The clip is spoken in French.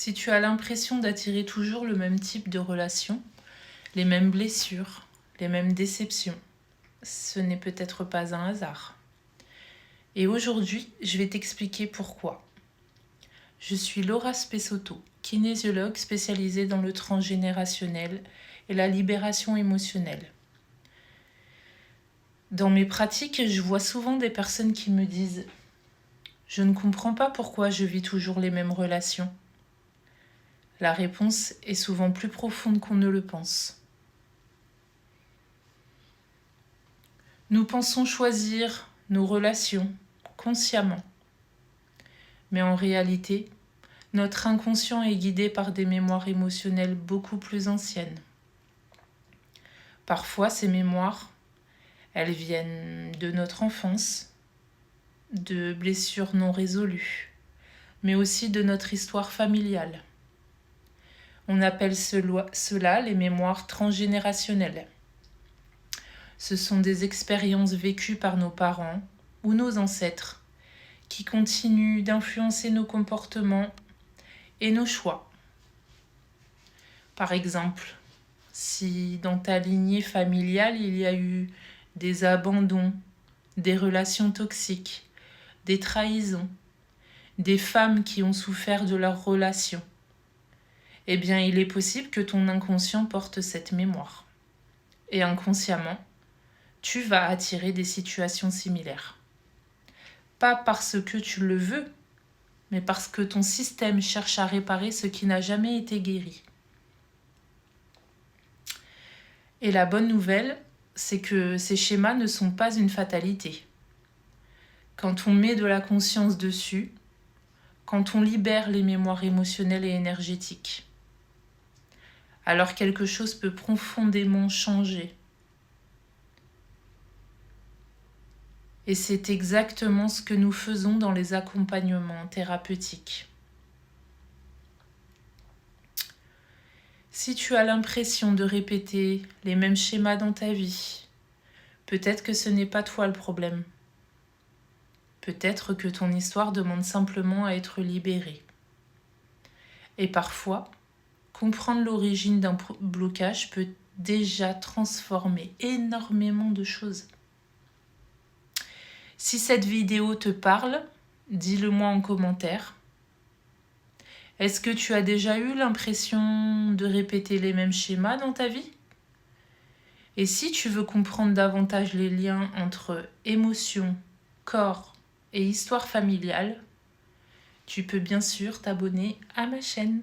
Si tu as l'impression d'attirer toujours le même type de relation, les mêmes blessures, les mêmes déceptions, ce n'est peut-être pas un hasard. Et aujourd'hui, je vais t'expliquer pourquoi. Je suis Laura Spessotto, kinésiologue spécialisée dans le transgénérationnel et la libération émotionnelle. Dans mes pratiques, je vois souvent des personnes qui me disent « Je ne comprends pas pourquoi je vis toujours les mêmes relations ». La réponse est souvent plus profonde qu'on ne le pense. Nous pensons choisir nos relations consciemment. Mais en réalité, notre inconscient est guidé par des mémoires émotionnelles beaucoup plus anciennes. Parfois, ces mémoires, elles viennent de notre enfance, de blessures non résolues, mais aussi de notre histoire familiale. On appelle cela les mémoires transgénérationnelles. Ce sont des expériences vécues par nos parents ou nos ancêtres qui continuent d'influencer nos comportements et nos choix. Par exemple, si dans ta lignée familiale il y a eu des abandons, des relations toxiques, des trahisons, des femmes qui ont souffert de leurs relations, eh bien il est possible que ton inconscient porte cette mémoire. Et inconsciemment, tu vas attirer des situations similaires. Pas parce que tu le veux, mais parce que ton système cherche à réparer ce qui n'a jamais été guéri. Et la bonne nouvelle, c'est que ces schémas ne sont pas une fatalité. Quand on met de la conscience dessus, quand on libère les mémoires émotionnelles et énergétiques, alors quelque chose peut profondément changer. Et c'est exactement ce que nous faisons dans les accompagnements thérapeutiques. Si tu as l'impression de répéter les mêmes schémas dans ta vie, peut-être que ce n'est pas toi le problème. Peut-être que ton histoire demande simplement à être libérée. Et parfois, comprendre l'origine d'un blocage peut déjà transformer énormément de choses. Si cette vidéo te parle, dis-le moi en commentaire. Est-ce que tu as déjà eu l'impression de répéter les mêmes schémas dans ta vie ? Et si tu veux comprendre davantage les liens entre émotion, corps et histoire familiale, tu peux bien sûr t'abonner à ma chaîne.